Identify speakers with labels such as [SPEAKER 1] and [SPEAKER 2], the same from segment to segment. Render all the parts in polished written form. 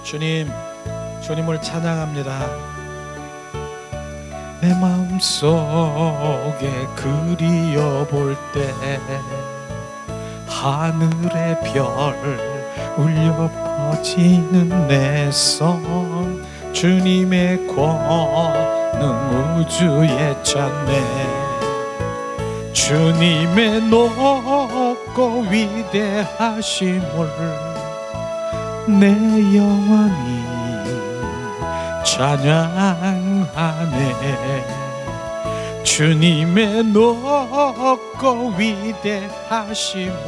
[SPEAKER 1] 주님을 찬양합니다. 내 마음속에 그리워볼 때 하늘의 별 울려 퍼지는 내 손, 주님의 권능 우주에 찼네. 주님의 높고 위대하심을 내 영혼이 찬양하네. 주님의 높고 위대하심을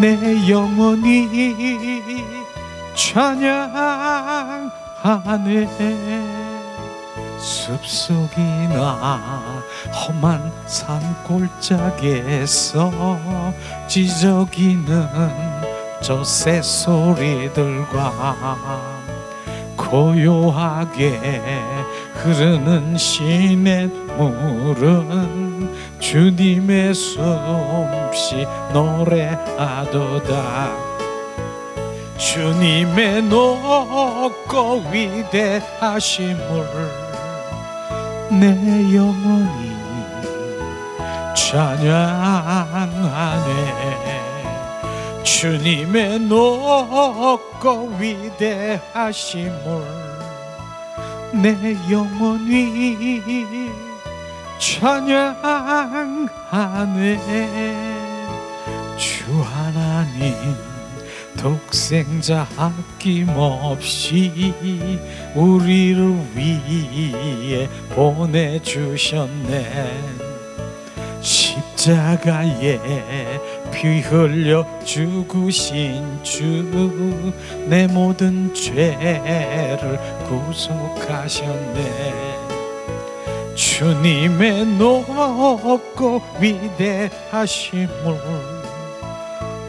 [SPEAKER 1] 내 영혼이 찬양하네. 숲속이나 험한 산골짜기에서 지저귀는 저 새소리들과 고요하게 흐르는 시냇물은 주님의 솜씨 노래하도다. 주님의 높고 위대하심을 내 영혼이 찬양하네. 주님의 높고 위대하심을 내 영혼이 찬양하네. 주 하나님 독생자 아낌없이 우리를 위해 보내주셨네. 십자가에 피 흘려 죽으신 주, 내 모든 죄를 구속하셨네. 주님의 높고 위대하심을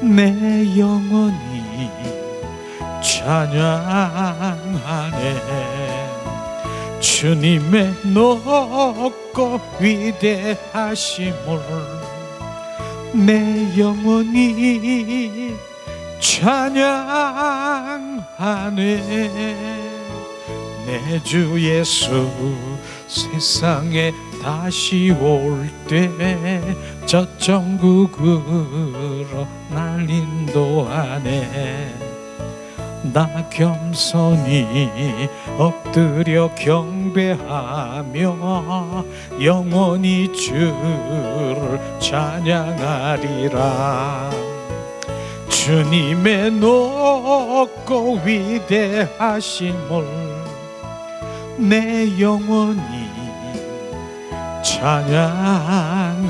[SPEAKER 1] 내 영혼이 찬양하네. 주님의 높고 위대하심을 내 영혼이 찬양하네. 내 주 예수 세상에 다시 올 때 저 천국으로 날 인도하네. 나 겸손히 엎드려 경배하며 영원히 주를 찬양하리라. 주님의 높고 위대하심을 내 영혼이 찬양하네.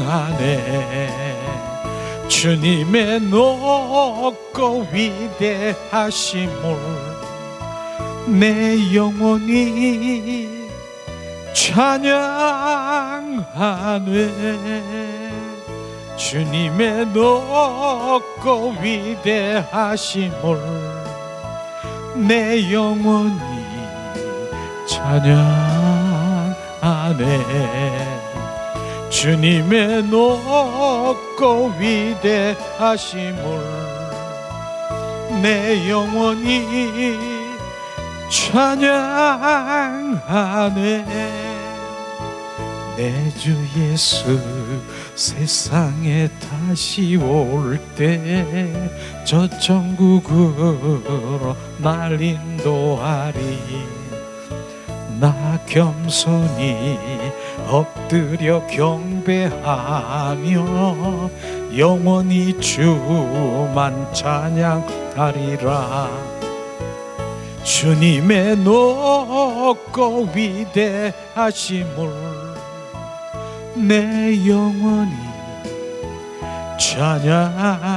[SPEAKER 1] 주님의 높고 위대하심을 내 영혼이 찬양하네. 주님의 높고 위대하심을 내 영혼이 찬양하네. 주님의 높고 위대하심을 내 영혼이 찬양하네. 내 주 예수 세상에 다시 올 때 저 천국으로 날 인도하리. 나 겸손히 엎드려 경배하며 영원히 주만 찬양하리라. 주님의 높고 위대하심을 내 영혼이 찬양하네.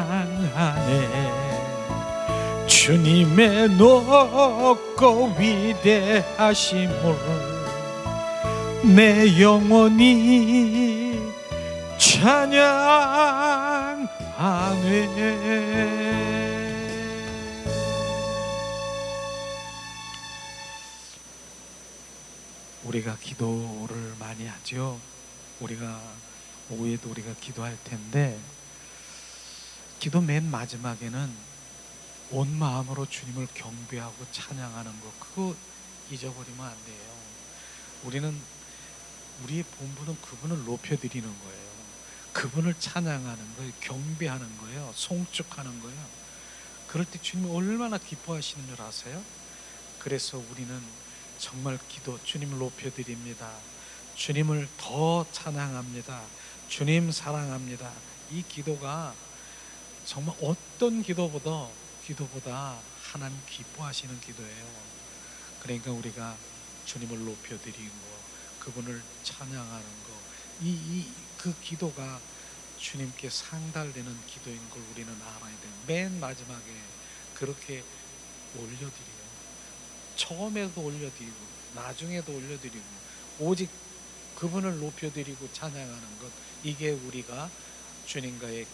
[SPEAKER 1] 주님의 높고 위대하심을 내 영혼이 찬양하네. 우리가 기도를 많이 하죠. 우리가 기도할 텐데 기도 맨 마지막에는 온 마음으로 주님을 경배하고 찬양하는 거, 그거 잊어버리면 안 돼요. 우리는 우리의 본분은 그분을 높여드리는 거예요. 그분을 찬양하는 거예요. 경배하는 거예요. 송축하는 거예요. 그럴 때 주님이 얼마나 기뻐하시는 줄 아세요? 그래서 우리는 정말 주님을 높여드립니다. 주님을 더 찬양합니다. 주님 사랑합니다. 이 기도가 정말 어떤 기도보다 하나님 기뻐하시는 기도예요. 그러니까 우리가 주님을 높여드리는 거, 그분을 찬양하는 거, 그 기도가 주님께 상달되는 기도인 걸 우리는 알아야 돼요. 맨 마지막에 그렇게 올려드려요. 처음에도 올려드리고 나중에도 올려드리고, 오직 그분을 높여드리고 찬양하는 것, 이게 우리가 주님과의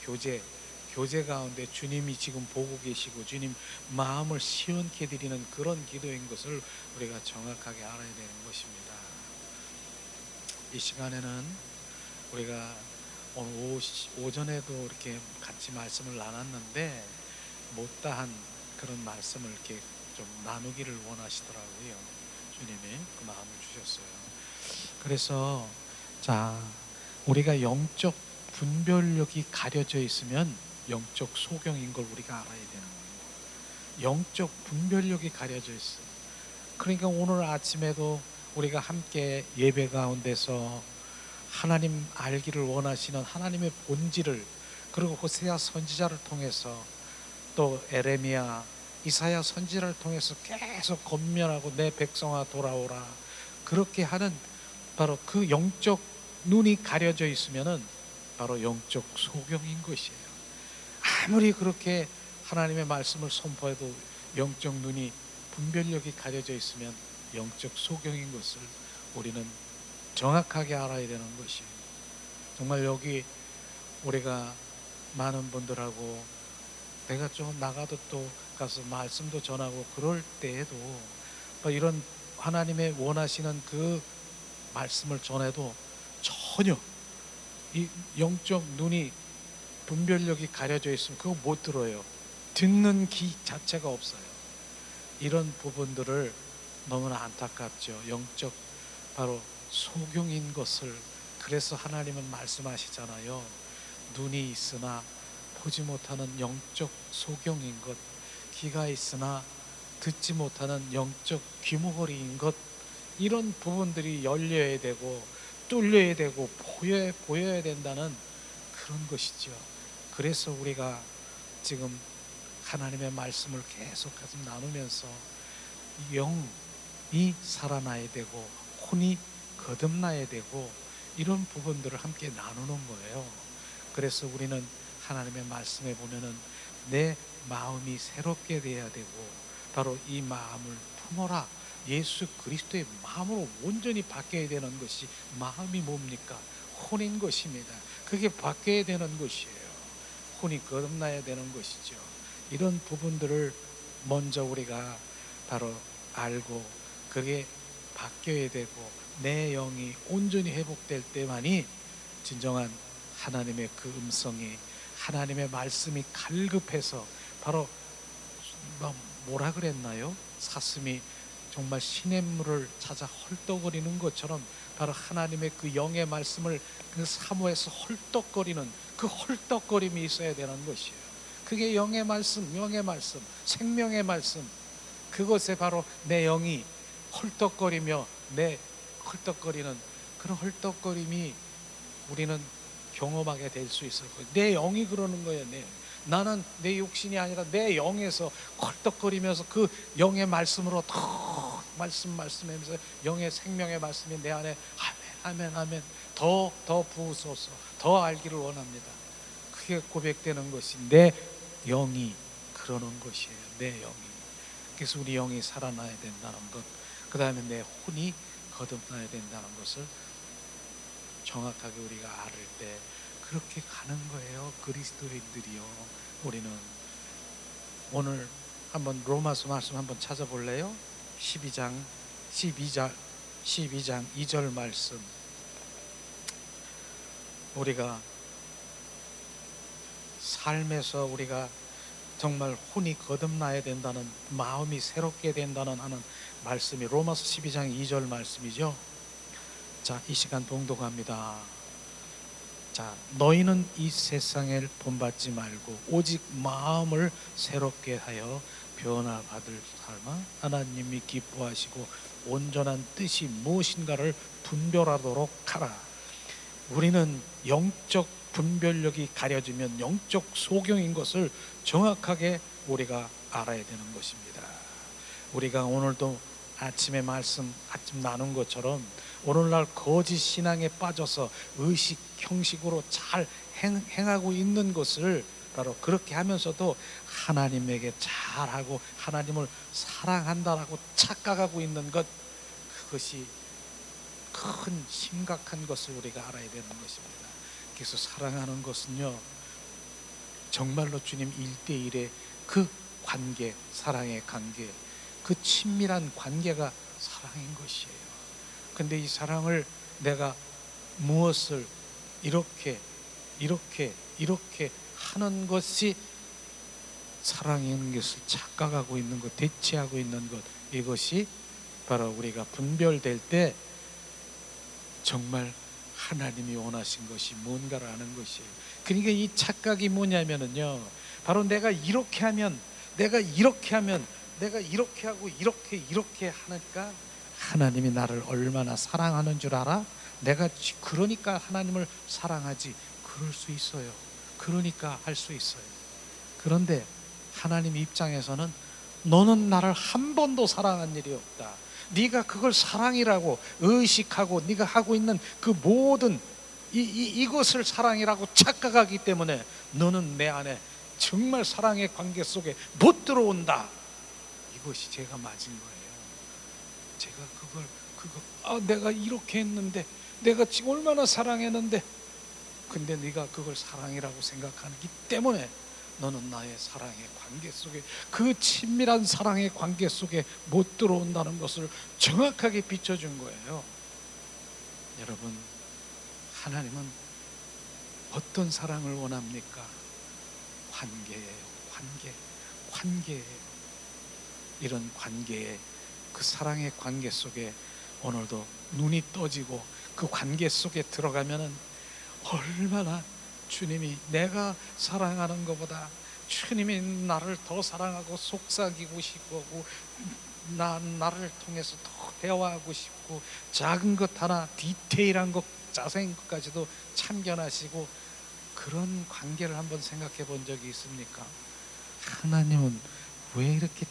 [SPEAKER 1] 교제 가운데 주님이 지금 보고 계시고 주님 마음을 시원케 드리는 그런 기도인 것을 우리가 정확하게 알아야 되는 것입니다. 이 시간에는 우리가 오늘 오전에도 이렇게 같이 말씀을 나눴는데 못다한 그런 말씀을 이렇게 좀 나누기를 원하시더라고요. 주님이 그 마음을 주셨어요. 그래서 우리가 영적 분별력이 가려져 있으면 영적 소경인 걸 우리가 알아야 되는 거예요. 영적 분별력이 가려져 있어요. 그러니까 오늘 아침에도 우리가 함께 예배 가운데서 하나님 알기를 원하시는 하나님의 본질을, 그리고 호세아 선지자를 통해서 또 에레미야, 이사야 선지자를 통해서 계속 권면하고 내 백성아 돌아오라, 그렇게 하는 바로 그 영적 눈이 가려져 있으면은 바로 영적 소경인 것이에요. 아무리 그렇게 하나님의 말씀을 선포해도 영적 눈이, 분별력이 가려져 있으면 영적 소경인 것을 우리는 정확하게 알아야 되는 것이에요. 정말 여기 우리가 많은 분들하고 내가 좀 나가도 또 가서 말씀도 전하고 그럴 때에도 이런 하나님의 원하시는 그 말씀을 전해도 전혀 이 영적 눈이, 분별력이 가려져 있으면 그거 못 들어요. 듣는 귀 자체가 없어요. 이런 부분들을 너무나 안타깝죠. 영적 바로 소경인 것을. 그래서 하나님은 말씀하시잖아요. 눈이 있으나 보지 못하는 영적 소경인 것, 귀가 있으나 듣지 못하는 영적 귀머거리인 것, 이런 부분들이 열려야 되고 뚫려야 되고 보여야 된다는 그런 것이죠. 그래서 우리가 지금 하나님의 말씀을 계속해서 나누면서 영이 살아나야 되고 혼이 거듭나야 되고 이런 부분들을 함께 나누는 거예요. 그래서 우리는 하나님의 말씀에 보면은 내 마음이 새롭게 돼야 되고, 바로 이 마음을 품어라, 예수 그리스도의 마음으로 온전히 바뀌어야 되는 것이, 마음이 뭡니까? 혼인 것입니다. 그게 바뀌어야 되는 것이에요. 혼이 거듭나야 되는 것이죠. 이런 부분들을 먼저 우리가 바로 알고 그게 바뀌어야 되고 내 영이 온전히 회복될 때만이 진정한 하나님의 그 음성이, 하나님의 말씀이 갈급해서 바로 뭐라 그랬나요? 사슴이 정말 시냇물을 찾아 헐떡거리는 것처럼 바로 하나님의 그 영의 말씀을 그 사모해서 헐떡거리는 그 헐떡거림이 있어야 되는 것이에요. 그게 영의 말씀, 생명의 말씀. 그것에 바로 내 영이 헐떡거리며 내 헐떡거리는 그런 헐떡거림이 우리는 경험하게 될 수 있을 거예요. 내 영이 그러는 거예요. 나는 내 육신이 아니라 내 영에서 헐떡거리면서 그 영의 말씀으로 더 말씀하면서 영의 생명의 말씀이 내 안에 아멘 더 부으소서, 더 알기를 원합니다. 그게 고백되는 것이 내 영이 그러는 것이에요. 내 영이. 그래서 우리 영이 살아나야 된다는 것, 그 다음에 내 혼이 거듭나야 된다는 것을 정확하게 우리가 알을 때 그렇게 가는 거예요. 그리스도인들이요. 우리는 오늘 한번 로마서 말씀 한번 찾아볼래요? 12장 2절 말씀. 우리가 삶에서 우리가 정말 혼이 거듭나야 된다는, 마음이 새롭게 된다는 하는 말씀이 로마서 12장 2절 말씀이죠. 자, 이 시간 봉독합니다. 자, 너희는 이 세상을 본받지 말고 오직 마음을 새롭게 하여 변화받을 삶아 하나님이 기뻐하시고 온전한 뜻이 무엇인가를 분별하도록 하라. 우리는 영적 분별력이 가려지면 영적 소경인 것을 정확하게 우리가 알아야 되는 것입니다. 우리가 오늘도 아침에 말씀 나눈 것처럼 오늘날 거짓 신앙에 빠져서 의식 형식으로 잘 행하고 있는 것을 바로 그렇게 하면서도 하나님에게 잘하고 하나님을 사랑한다라고 착각하고 있는 것, 그것이 큰 심각한 것을 우리가 알아야 되는 것입니다. 그래서 사랑하는 것은요, 정말로 주님 1대1의 그 관계, 사랑의 관계, 그 친밀한 관계가 사랑인 것이에요. 근데 이 사랑을 내가 무엇을 이렇게 하는 것이 사랑인 것을 착각하고 있는 것, 대체하고 있는 것, 이것이 바로 우리가 분별될 때 정말 하나님이 원하신 것이 뭔가를 아는 것이에요. 그러니까 이 착각이 뭐냐면은요, 바로 내가 이렇게 하면, 내가 이렇게 하고 이렇게 하니까 하나님이 나를 얼마나 사랑하는 줄 알아? 내가 그러니까 하나님을 사랑하지. 그럴 수 있어요. 그러니까 할 수 있어요. 그런데 하나님 입장에서는 너는 나를 한 번도 사랑한 일이 없다. 네가 그걸 사랑이라고 의식하고 네가 하고 있는 그 모든 이것을 사랑이라고 착각하기 때문에 너는 내 안에 정말 사랑의 관계 속에 못 들어온다. 이것이 제가 맞은 거예요. 제가 내가 이렇게 했는데, 내가 지금 얼마나 사랑했는데, 근데 네가 그걸 사랑이라고 생각하기 때문에 너는 나의 사랑의 관계 속에, 그 친밀한 사랑의 관계 속에 못 들어온다는 것을 정확하게 비춰준 거예요. 여러분, 하나님은 어떤 사랑을 원합니까? 관계예요. 관계예요. 이런 관계에, 그 사랑의 관계 속에 오늘도 눈이 떠지고 그 관계 속에 들어가면은 얼마나 주님이, 내가 사랑하는 것보다 주님이 나를 더 사랑하고 속삭이고 싶고 나를 통해서 더 대화하고 싶고, 작은 것 하나 디테일한 것, 자세한 것까지도 참견하시고, 그런 관계를 한번 생각해 본 적이 있습니까? 하나님은 왜 이렇게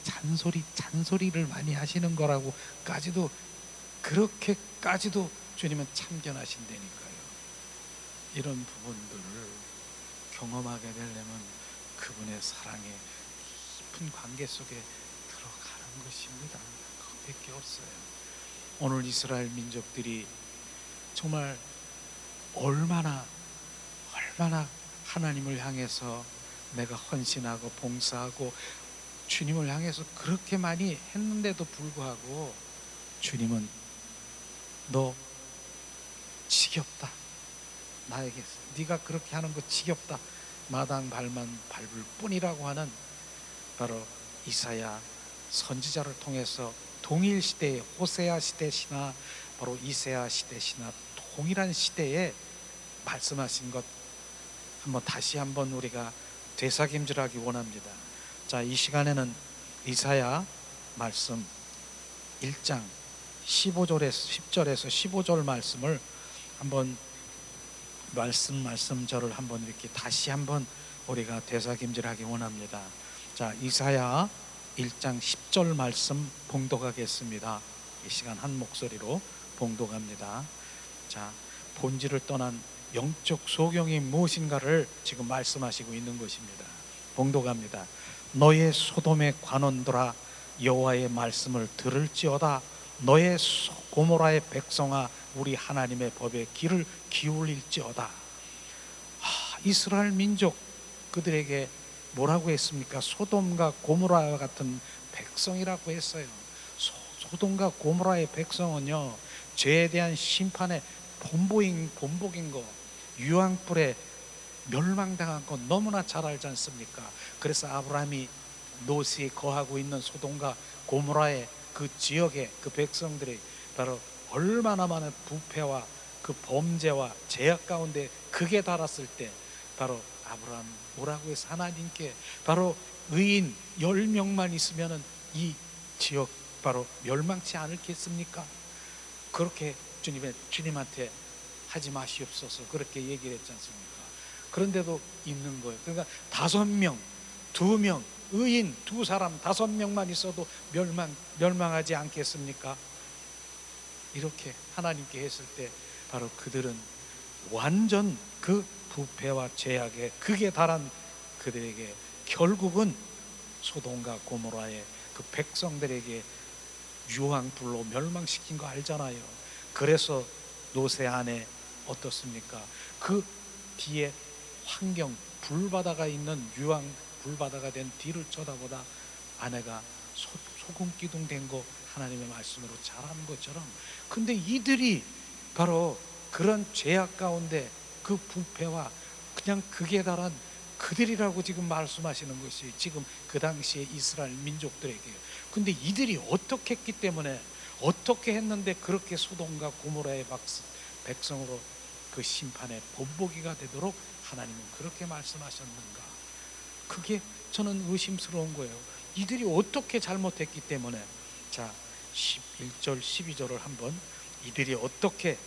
[SPEAKER 1] 잔소리를 많이 하시는 거라고까지도, 그렇게까지도 주님은 참견하신다니까요. 이런 부분들을 경험하게 되려면 그분의 사랑의 깊은 관계 속에 들어가는 것입니다. 그것밖에 없어요. 오늘 이스라엘 민족들이 정말 얼마나 하나님을 향해서 내가 헌신하고 봉사하고 주님을 향해서 그렇게 많이 했는데도 불구하고 주님은 너 지겹다, 나에게 네가 그렇게 하는 거 지겹다, 마당 발만 밟을 뿐이라고 하는, 바로 이사야 선지자를 통해서 동일 시대에, 호세아 시대시나 바로 이사야 시대시나 동일한 시대에 말씀하신 것 다시 한번 우리가 되새김질하기 원합니다. 자, 이 시간에는 이사야 말씀 1장 10절에서 15절 말씀을 한번 말씀절을 한번 이렇게 다시 한번 우리가 되새김질하기 원합니다. 자, 이사야 1장 10절 말씀 봉독하겠습니다. 이 시간 한 목소리로 봉독합니다. 자, 본질을 떠난 영적 소경이 무엇인가를 지금 말씀하시고 있는 것입니다. 봉독합니다. 너의 소돔의 관원들아, 여호와의 말씀을 들을지어다. 너의 고모라의 백성아, 우리 하나님의 법에 귀를 기울일지어다. 이스라엘 민족, 그들에게 뭐라고 했습니까? 소돔과 고모라와 같은 백성이라고 했어요. 소돔과 고모라의 백성은요, 죄에 대한 심판의 본보기인 거, 유황불에 멸망당한 건 너무나 잘 알지 않습니까? 그래서 아브라함이 롯이 거하고 있는 소돔과 고모라의 그 지역의 그 백성들이 바로 얼마나 많은 부패와 그 범죄와 죄악 가운데 극에 달았을 때 바로 아브라함 뭐라고 해서 하나님께 바로 의인 10명만 있으면은 이 지역 바로 멸망치 않을겠습니까? 그렇게 주님한테 하지 마시옵소서 그렇게 얘기를 했지 않습니까? 그런데도 있는 거예요. 그러니까 5명, 2명, 의인 2사람 5명만 있어도 멸망하지 않겠습니까? 이렇게 하나님께 했을 때 바로 그들은 완전 그 부패와 죄악의 극에 달한 그들에게 결국은 소돔과 고모라의 그 백성들에게 유황불로 멸망시킨 거 알잖아요. 그래서 롯의 아내 어떻습니까? 그 뒤에 환경 불바다가 있는 유황 불바다가 된 뒤를 쳐다보다 아내가 소금 기둥 된 거 하나님의 말씀으로 잘하는 것처럼, 근데 이들이 바로 그런 죄악 가운데 그 부패와 그냥 극에 달한 그들이라고 지금 말씀하시는 것이 지금 그 당시에 이스라엘 민족들에게. 근데 이들이 어떻게 했기 때문에 어떻게 했는데 그렇게 소돔과 고모라의 백성으로 그 심판의 본보기가 되도록 하나님은 그렇게 말씀하셨는가? 그게 저는 의심스러운 거예요. 이들이 어떻게 잘못했기 때문에. 자, 11절 12절을 한번 이들이 어떻게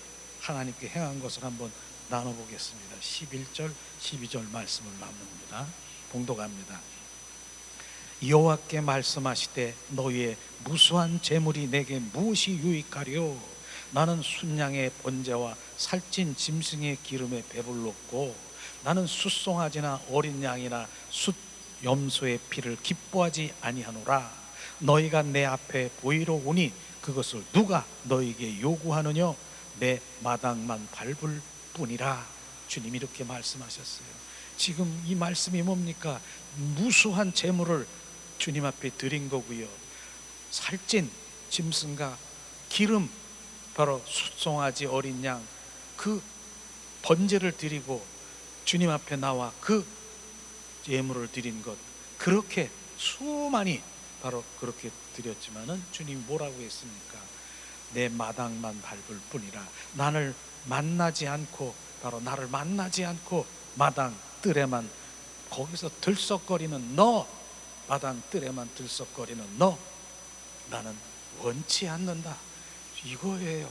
[SPEAKER 1] 하나님께 행한 것을 한번 나눠보겠습니다. 11절 12절 말씀을 나눕니다. 봉독합니다. 여호와께 말씀하시되 너희의 무수한 재물이 내게 무엇이 유익하리요? 나는 순양의 번제와 살찐 짐승의 기름에 배불렀고 나는 숫송아지나 어린 양이나 숫 염소의 피를 기뻐하지 아니하노라. 너희가 내 앞에 보이러 오니 그것을 누가 너희에게 요구하느냐? 내 마당만 밟을 뿐이라. 주님이 이렇게 말씀하셨어요. 지금 이 말씀이 뭡니까? 무수한 재물을 주님 앞에 드린 거고요. 살찐 짐승과 기름, 바로 숫송아지 어린 양, 그 번제를 드리고 주님 앞에 나와 그 예물을 드린 것, 그렇게 수많이 바로 그렇게 드렸지만은 주님이 뭐라고 했습니까? 내 마당만 밟을 뿐이라. 나를 만나지 않고 바로 나를 만나지 않고 마당 뜰에만 거기서 들썩거리는 너, 마당 뜰에만 들썩거리는 너, 나는 원치 않는다. 이거예요.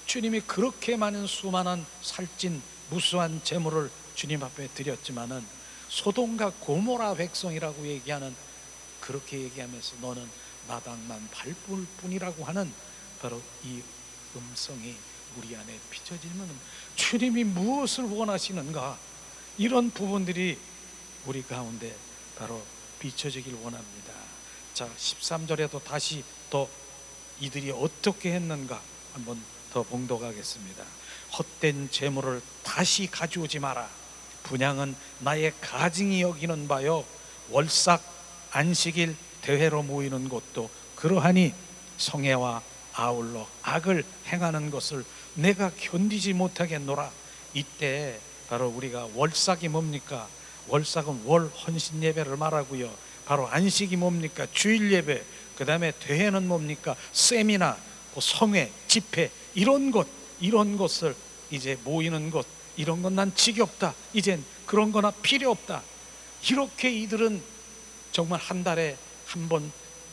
[SPEAKER 1] 주님이 그렇게 많은 수많은 살찐 무수한 재물을 주님 앞에 드렸지만은 소돔과 고모라 백성이라고 얘기하는, 그렇게 얘기하면서 너는 마당만 밟을 뿐이라고 하는 바로 이 음성이 우리 안에 비춰지면 주님이 무엇을 원하시는가, 이런 부분들이 우리 가운데 바로 비춰지길 원합니다. 자, 13절에도 다시 또 이들이 어떻게 했는가 한번 더 봉독하겠습니다. 헛된 재물을 다시 가져오지 마라. 분향은 나의 가증이 여기는 바요, 월삭 안식일 대회로 모이는 곳도 그러하니 성애와 아울러 악을 행하는 것을 내가 견디지 못하겠노라. 이때 바로 우리가 월삭이 뭡니까? 월삭은 월 헌신 예배를 말하고요. 바로 안식이 뭡니까? 주일 예배. 그 다음에 대회는 뭡니까? 세미나, 성회, 집회, 이런 것을 이제 모이는 것, 이런 건 난 지겹다. 이젠 그런 거나 필요 없다. 이렇게 이들은 정말 한 달에 한 번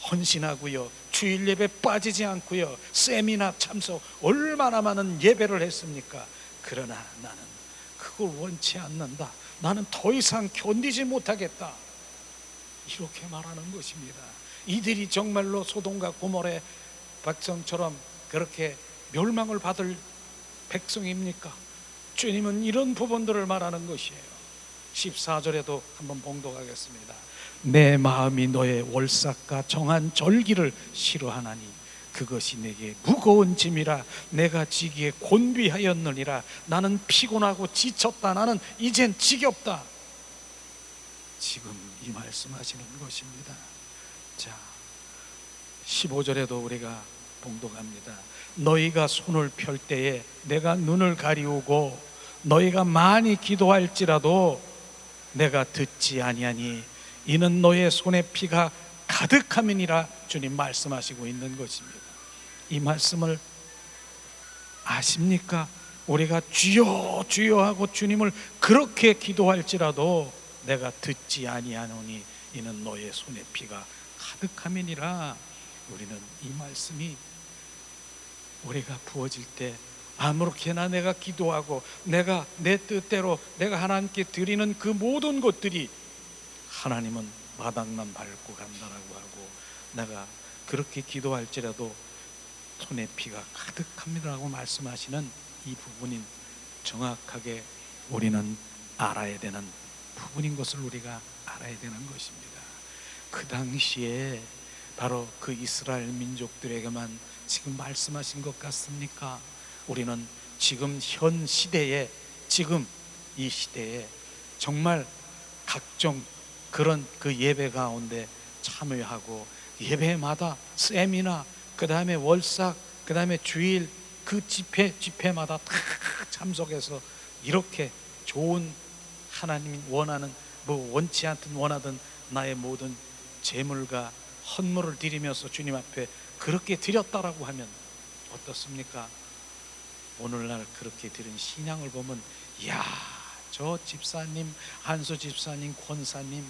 [SPEAKER 1] 헌신하고요, 주일 예배 빠지지 않고요, 세미나 참석, 얼마나 많은 예배를 했습니까? 그러나 나는 그걸 원치 않는다. 나는 더 이상 견디지 못하겠다. 이렇게 말하는 것입니다. 이들이 정말로 소돔과 고모라의 백성처럼 그렇게 멸망을 받을 백성입니까? 주님은 이런 부분들을 말하는 것이에요. 14절에도 한번 봉독하겠습니다. 내 마음이 너의 월삭과 정한 절기를 싫어하나니 그것이 내게 무거운 짐이라. 내가 지기에 곤비하였느니라. 나는 피곤하고 지쳤다. 나는 이젠 지겹다. 지금 이 말씀하시는 것입니다. 자, 15절에도 우리가 봉독합니다. 너희가 손을 펼 때에 내가 눈을 가리우고 너희가 많이 기도할지라도 내가 듣지 아니하니 이는 너의 손에 피가 가득함이니라 주님 말씀하시고 있는 것입니다. 이 말씀을 아십니까? 우리가 주여 주여 하고 주님을 그렇게 기도할지라도 내가 듣지 아니하노니 이는 너의 손에 피가 가득함이니라. 우리는 이 말씀이 우리가 부어질 때 아무렇게나 내가 기도하고 내가 내 뜻대로 내가 하나님께 드리는 그 모든 것들이 하나님은 마당만 밟고 간다라고 하고 내가 그렇게 기도할지라도 손에 피가 가득합니다라고 말씀하시는 이 부분인 정확하게 우리는 알아야 되는 부분인 것을 우리가 알아야 되는 것입니다. 그 당시에 바로 그 이스라엘 민족들에게만 지금 말씀하신 것 같습니까? 우리는 지금 현 시대에 지금 이 시대에 정말 각종 그런 그 예배 가운데 참여하고 예배마다 세미나 그 다음에 월삭 그 다음에 주일 그 집회마다 다 참석해서 이렇게 좋은 하나님이 원하는 원치 않든 원하든 나의 모든 재물과 헌물을 드리면서 주님 앞에 그렇게 드렸다라고 하면 어떻습니까? 오늘날 그렇게 드린 신앙을 보면 이야 저 집사님 한수 집사님 권사님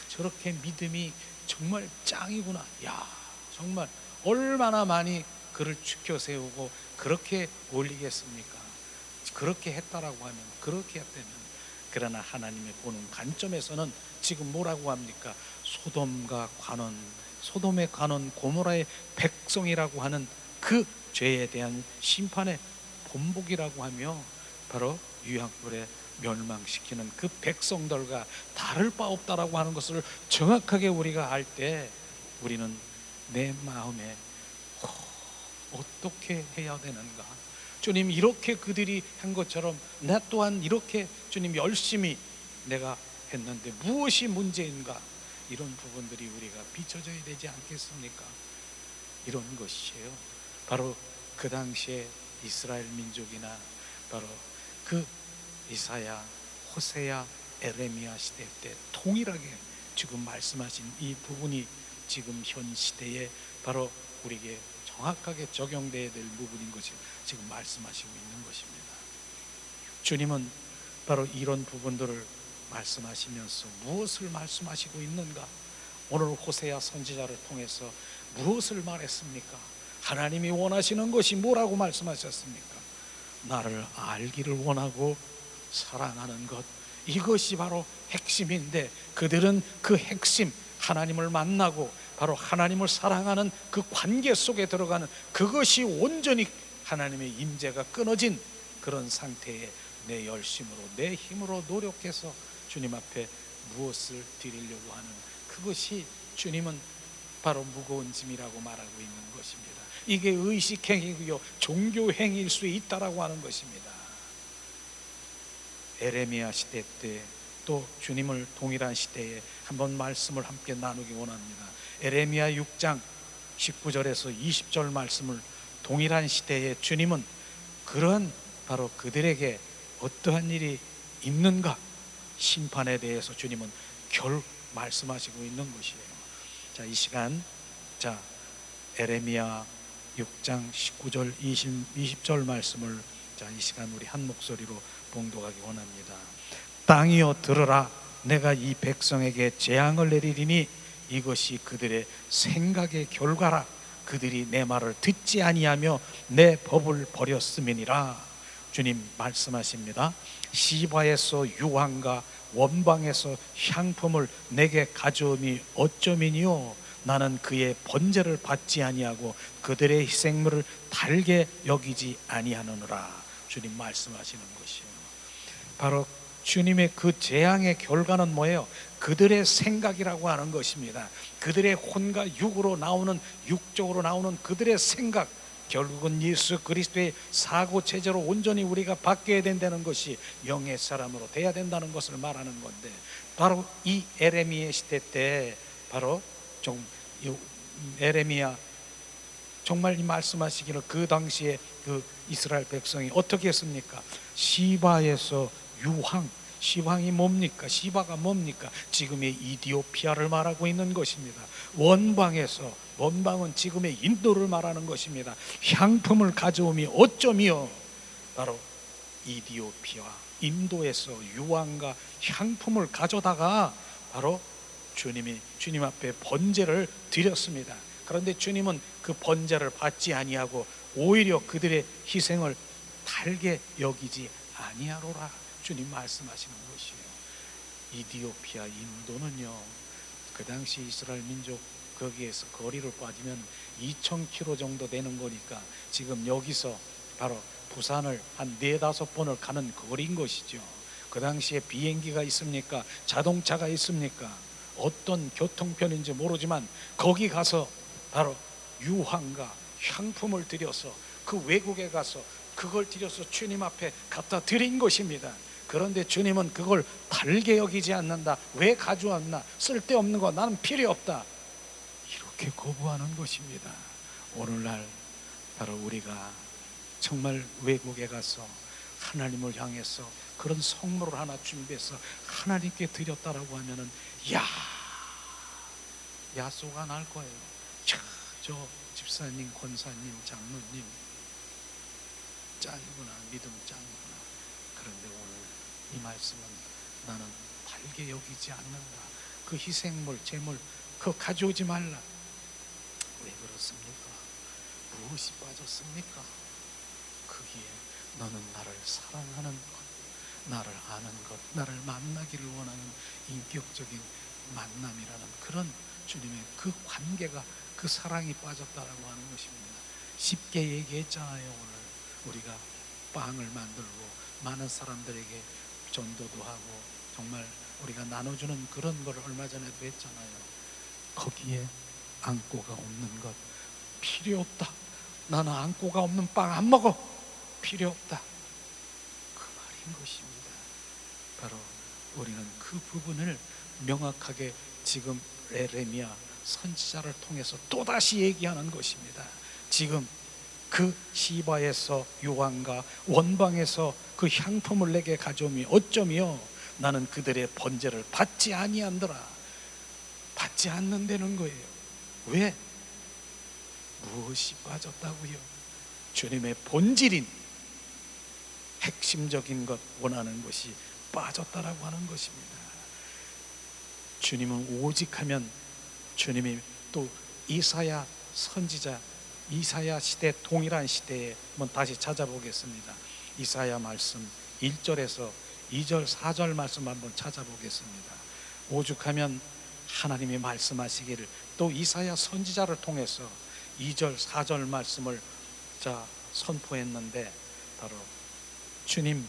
[SPEAKER 1] 저렇게 믿음이 정말 짱이구나. 야 정말 얼마나 많이 그를 지켜 세우고 그렇게 올리겠습니까? 그렇게 했다라고 하면 그렇게 했다면 그러나 하나님의 보는 관점에서는 지금 뭐라고 합니까? 소돔의 관원 고모라의 백성이라고 하는 그 죄에 대한 심판의 본복이라고 하며 바로 유황불에 멸망시키는 그 백성들과 다를 바 없다라고 하는 것을 정확하게 우리가 알 때 우리는 내 마음에 어떻게 해야 되는가? 주님 이렇게 그들이 한 것처럼 나 또한 이렇게 주님 열심히 내가 했는데 무엇이 문제인가? 이런 부분들이 우리가 비춰져야 되지 않겠습니까? 이런 것이에요. 바로 그 당시에 이스라엘 민족이나 바로 그 이사야, 호세야, 에레미야 시대 때 동일하게 지금 말씀하신 이 부분이 지금 현 시대에 바로 우리에게 정확하게 적용되어야 될 부분인 것이 지금 말씀하시고 있는 것입니다. 주님은 바로 이런 부분들을 말씀하시면서 무엇을 말씀하시고 있는가? 오늘 호세야 선지자를 통해서 무엇을 말했습니까? 하나님이 원하시는 것이 뭐라고 말씀하셨습니까? 나를 알기를 원하고 사랑하는 것, 이것이 바로 핵심인데 그들은 그 핵심 하나님을 만나고 바로 하나님을 사랑하는 그 관계 속에 들어가는 그것이 온전히 하나님의 임재가 끊어진 그런 상태에 내 열심으로 내 힘으로 노력해서 주님 앞에 무엇을 드리려고 하는 그것이 주님은 바로 무거운 짐이라고 말하고 있는 것입니다. 이게 의식행위고요 종교행위일 수 있다라고 하는 것입니다. 에레미야 시대 때 또 주님을 동일한 시대에 한번 말씀을 함께 나누기 원합니다. 에레미야 6장 19절에서 20절 말씀을 동일한 시대에 주님은 그런 바로 그들에게 어떠한 일이 있는가 심판에 대해서 주님은 말씀하시고 있는 것이에요. 자, 이 시간 에레미야 6장 19절 20절 말씀을 이 시간 우리 한 목소리로 봉독하기 원합니다. 땅이여 들으라, 내가 이 백성에게 재앙을 내리리니 이것이 그들의 생각의 결과라. 그들이 내 말을 듣지 아니하며 내 법을 버렸음이니라. 주님 말씀하십니다. 시바에서 유황과 원방에서 향품을 내게 가져오니 어쩌미니요? 나는 그의 번제를 받지 아니하고 그들의 희생물을 달게 여기지 아니하느니라. 주님 말씀하시는 것이에요. 바로 주님의 그 재앙의 결과는 뭐예요? 그들의 생각이라고 하는 것입니다. 그들의 혼과 육으로 나오는, 육적으로 나오는 그들의 생각, 결국은 예수 그리스도의 사고 체제로 온전히 우리가 바뀌어야 된다는 것이 영의 사람으로 돼야 된다는 것을 말하는 건데, 바로 이 에레미야 시대 때 바로 좀 에레미야 정말 이 말씀하시기를 그 당시에 그 이스라엘 백성이 어떻게 했습니까? 시바에서 유황, 시황이 뭡니까? 시바가 뭡니까? 지금의 이디오피아를 말하고 있는 것입니다. 원방에서, 원방은 지금의 인도를 말하는 것입니다. 향품을 가져오미 어쩌미요? 바로 이디오피아, 인도에서 유황과 향품을 가져다가 바로 주님 앞에 번제를 드렸습니다. 그런데 주님은 그 번제를 받지 아니하고 오히려 그들의 희생을 달게 여기지 아니하로라 주님 말씀하시는 것이에요. 이디오피아, 인도는요, 그 당시 이스라엘 민족 거기에서 거리를 빠지면 2,000km 정도 되는 거니까 지금 여기서 바로 부산을 한 4-5번을 가는 거리인 것이죠. 그 당시에 비행기가 있습니까? 자동차가 있습니까? 어떤 교통편인지 모르지만 거기 가서 바로 유황과 향품을 들여서 그 외국에 가서 그걸 들여서 주님 앞에 갖다 드린 것입니다. 그런데 주님은 그걸 달게 여기지 않는다. 왜 가져왔나? 쓸데없는 거, 나는 필요 없다, 이렇게 거부하는 것입니다. 오늘날 바로 우리가 정말 외국에 가서 하나님을 향해서 그런 성물을 하나 준비해서 하나님께 드렸다라고 하면은 야소가 날 거예요. 저 집사님, 권사님, 장로님 짱이구나, 믿음 짱이구나. 그런데 오늘 이 말씀은 나는 달게 여기지 않는다. 그 희생물, 제물 그거 가져오지 말라. 왜 그렇습니까? 무엇이 빠졌습니까? 거기에 너는 나를 사랑하는 것, 나를 아는 것, 나를 만나기를 원하는 인격적인 만남이라는 그런 주님의 그 관계가, 그 사랑이 빠졌다라고 하는 것입니다. 쉽게 얘기했잖아요. 오늘 우리가 빵을 만들고 많은 사람들에게 전도도 하고 정말 우리가 나눠주는 그런 걸 얼마 전에도 했잖아요. 거기에 안고가 없는 것 필요 없다. 나는 안고가 없는 빵 안 먹어. 필요 없다. 그 말인 것입니다. 바로 우리는 그 부분을 명확하게 지금 에레미야 선지자를 통해서 또다시 얘기하는 것입니다. 지금 그 시바에서 유황과 원방에서 그 향품을 내게 가져오미 어쩌며 나는 그들의 번제를 받지 아니한더라. 받지 않는다는 거예요. 왜? 무엇이 빠졌다고요? 주님의 본질인 핵심적인 것, 원하는 것이 빠졌다라고 하는 것입니다. 주님은 오직 하면, 주님이 또 이사야 선지자, 이사야 시대, 동일한 시대에 한번 다시 찾아보겠습니다. 이사야 말씀 1절에서 2절 4절 말씀 한번 찾아보겠습니다. 오죽하면 하나님이 말씀하시기를 또 이사야 선지자를 통해서 2절 4절 말씀을 선포했는데 바로 주님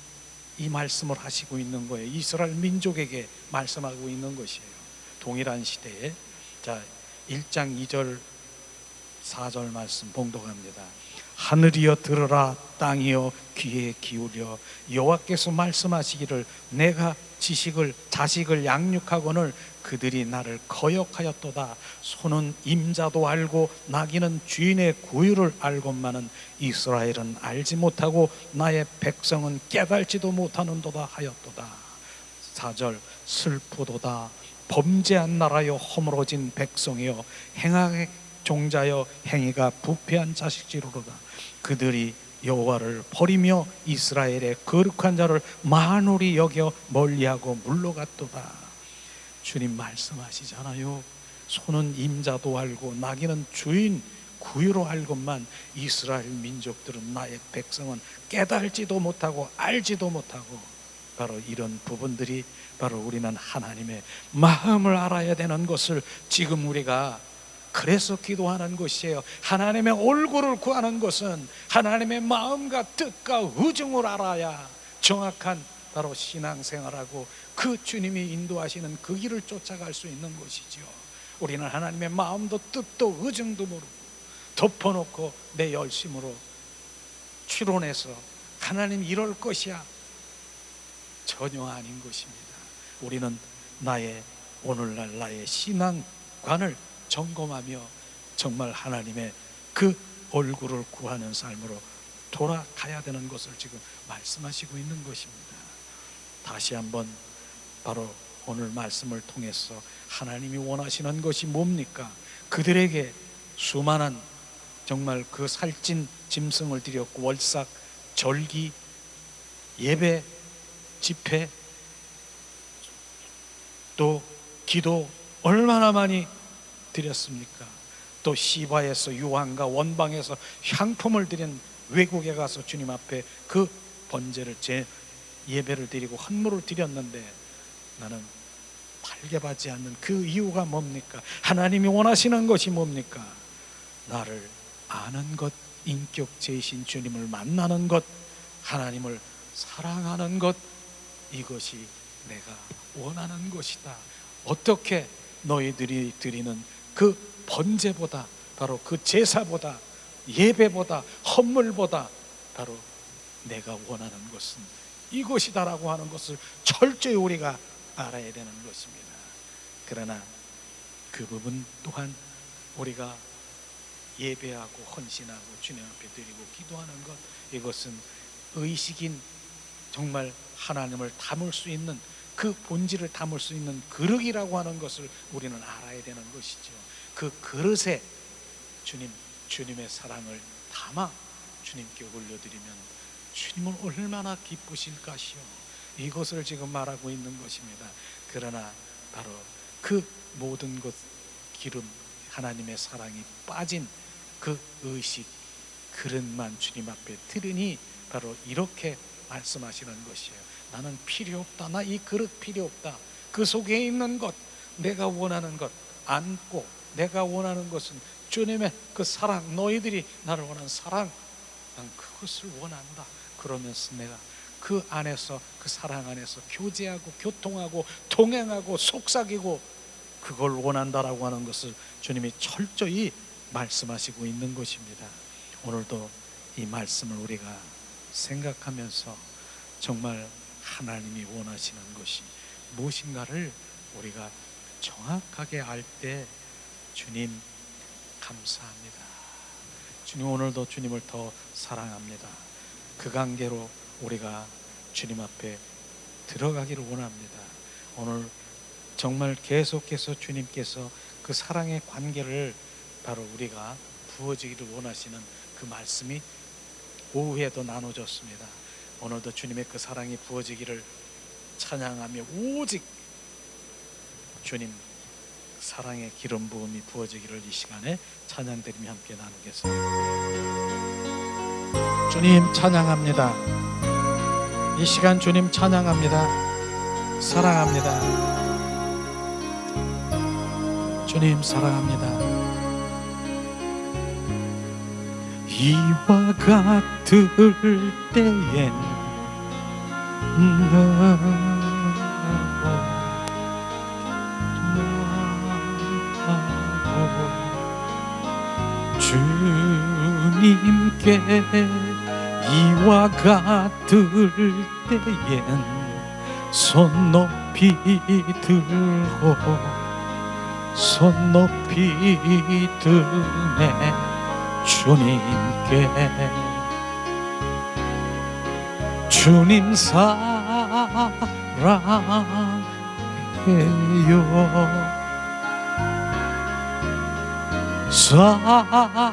[SPEAKER 1] 이 말씀을 하시고 있는 거예요. 이스라엘 민족에게 말씀하고 있는 것이에요. 동일한 시대에 1장 2절 4절 말씀 봉독합니다. 하늘이여 들으라, 땅이여 귀에 기울여. 여호와께서 말씀하시기를 내가 자식을 양육하거늘 그들이 나를 거역하였도다. 소는 임자도 알고 나귀는 주인의 구유를 알건만은 이스라엘은 알지 못하고 나의 백성은 깨달지도 못하는도다 하였도다. 4절 슬프도다. 범죄한 나라여 허물어진 백성이여 행악의 종자여 행위가 부패한 자식지로로다. 그들이 여호와를 버리며 이스라엘의 거룩한 자를 만홀히 여겨 멀리하고 물러갔도다. 주님 말씀하시잖아요. 소는 임자도 알고 나귀는 주인 구유로 알건만 이스라엘 민족들은, 나의 백성은 깨달지도 못하고 알지도 못하고. 바로 이런 부분들이 바로 우리는 하나님의 마음을 알아야 되는 것을 지금 우리가 그래서 기도하는 것이에요. 하나님의 얼굴을 구하는 것은 하나님의 마음과 뜻과 의중을 알아야 정확한 바로 신앙생활하고 그 주님이 인도하시는 그 길을 쫓아갈 수 있는 것이죠. 우리는 하나님의 마음도 뜻도 의중도 모르고 덮어놓고 내 열심으로 추론해서 하나님 이럴 것이야, 전혀 아닌 것입니다. 우리는 오늘날 나의 신앙관을 점검하며 정말 하나님의 그 얼굴을 구하는 삶으로 돌아가야 되는 것을 지금 말씀하시고 있는 것입니다. 다시 한번 바로 오늘 말씀을 통해서 하나님이 원하시는 것이 뭡니까? 그들에게 수많은 정말 그 살찐 짐승을 드렸고 월삭, 절기, 예배, 집회, 또 기도 얼마나 많이 드렸습니까? 또 시바에서 유황과 원방에서 향품을 드린 외국에 가서 주님 앞에 그 번제를 제 예배를 드리고 헌물을 드렸는데 나는 발견하지 않는 그 이유가 뭡니까? 하나님이 원하시는 것이 뭡니까? 나를 아는 것, 인격체이신 주님을 만나는 것, 하나님을 사랑하는 것, 이것이 내가 원하는 것이다. 어떻게 너희들이 드리는 그 번제보다, 바로 그 제사보다, 예배보다, 헌물보다 바로 내가 원하는 것은 이것이다라고 하는 것을 철저히 우리가 알아야 되는 것입니다. 그러나 그 부분 또한 우리가 예배하고 헌신하고 주님 앞에 드리고 기도하는 것, 이것은 의식인 정말 하나님을 담을 수 있는 그 본질을 담을 수 있는 그릇이라고 하는 것을 우리는 알아야 되는 것이죠. 그 그릇에 주님의 사랑을 담아 주님께 올려드리면 주님은 얼마나 기쁘실 것이요, 이것을 지금 말하고 있는 것입니다. 그러나 바로 그 모든 것 기름, 하나님의 사랑이 빠진 그 의식 그릇만 주님 앞에 드리니 바로 이렇게 말씀하시는 것이에요. 나는 필요 없다. 나 이 그릇 필요 없다. 그 속에 있는 것, 내가 원하는 것 안고, 내가 원하는 것은 주님의 그 사랑, 너희들이 나를 원하는 사랑, 난 그것을 원한다. 그러면서 내가 그 안에서, 그 사랑 안에서 교제하고 교통하고 동행하고 속삭이고 그걸 원한다라고 하는 것을 주님이 철저히 말씀하시고 있는 것입니다. 오늘도 이 말씀을 우리가 생각하면서 정말 하나님이 원하시는 것이 무엇인가를 우리가 정확하게 알 때 주님 감사합니다. 주님 오늘도 주님을 더 사랑합니다. 그 관계로 우리가 주님 앞에 들어가기를 원합니다. 오늘 정말 계속해서 주님께서 그 사랑의 관계를 바로 우리가 부어지기를 원하시는 그 말씀이 오후에도 나눠졌습니다. 오늘도 주님의 그 사랑이 부어지기를 찬양하며 오직 주님 사랑의 기름 부음이 부어지기를 이 시간에 찬양드리며 함께 나누겠습니다. 주님 찬양합니다. 이 시간 주님 찬양합니다. 사랑합니다. 주님 사랑합니다. 이와 같을 때엔 주님께 이와 같을 때엔 손 높이 들고 손 높이 드네 주님께 주님 사랑해요 사랑해요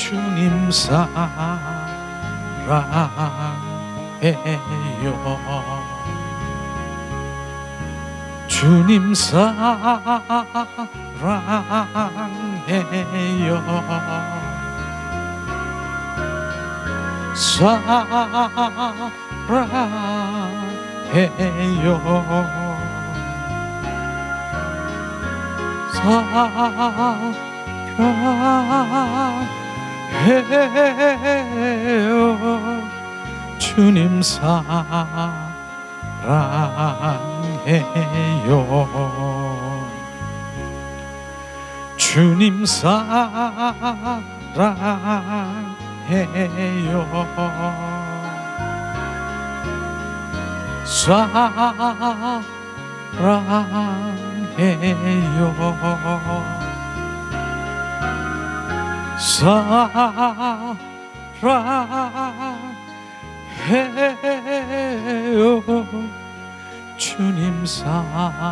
[SPEAKER 1] 주님 사랑해요 주님 사랑해요 사랑해요 주님 사랑해요 주님 사랑해요 사랑해요. 주님 사랑해요.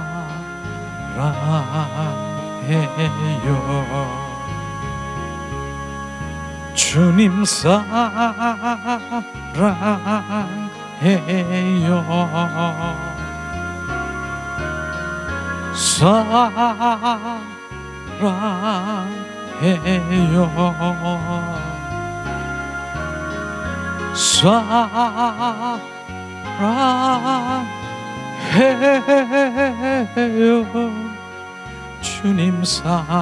[SPEAKER 1] 주님 사랑해요. 사랑해요. 주님 사랑해요.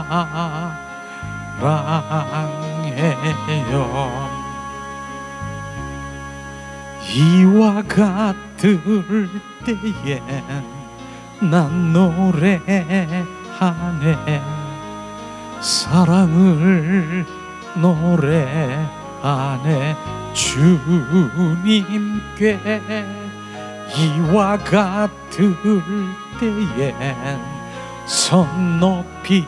[SPEAKER 1] 이와 같을 때엔 난 노래하네. 사랑을 노래하네. 주님께 이와 같을 때엔 손 높이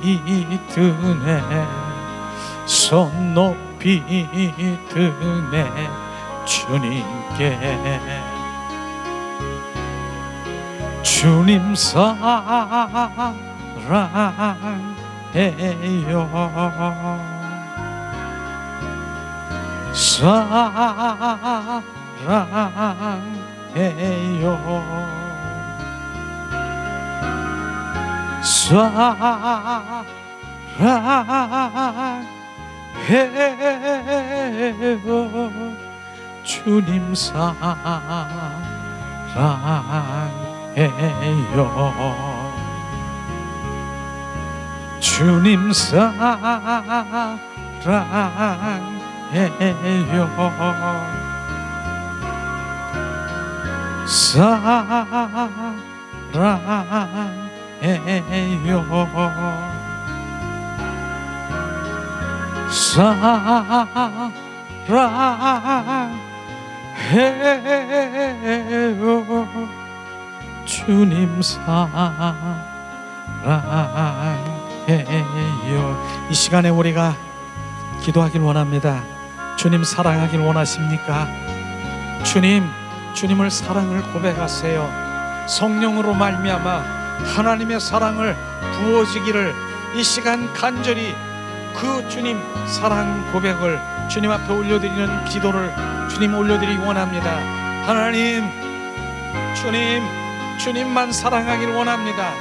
[SPEAKER 1] 드네. 손 높이 드네. 주님께 주님 사랑해요. 사랑해요. 사랑해요. 주님 사랑해요. 주님 사랑해요. 사랑해요. 사랑해요. 주님 사랑해요. 이 시간에 우리가 기도하길 원합니다. 주님 사랑하길 원하십니까? 주님을 사랑을 고백하세요. 성령으로 말미암아 하나님의 사랑을 부어지기를 이 시간 간절히 그 주님 사랑 고백을 주님 앞에 올려드리는 기도를 주님 올려드리기 원합니다. 하나님, 주님만 사랑하길 원합니다.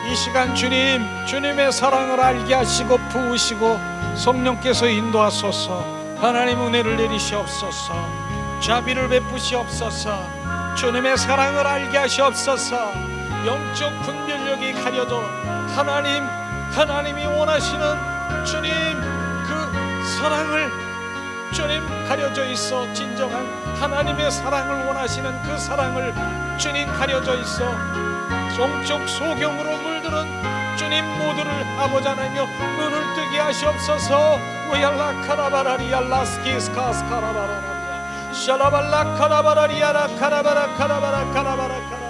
[SPEAKER 1] 이 시간 주님의 사랑을 알게 하시고 부으시고 성령께서 인도하소서. 하나님 은혜를 내리시옵소서. 자비를 베푸시옵소서. 주님의 사랑을 알게 하시옵소서. 영적 분별력이 가려도 하나님이 원하시는 주님 그 사랑을 주님 가려져 있어. 진정한 하나님의 사랑을 원하시는 그 사랑을 주님 가려져 있어. 영적 소경으로 물드는 주님 모두를 아버지 하나님여 눈을 뜨게 하시옵소서. 우얄라 카라바라리아 라스키스카스 카라바라리아 샬라발라 카라바라리아라 카라바라 카라바라 카라바라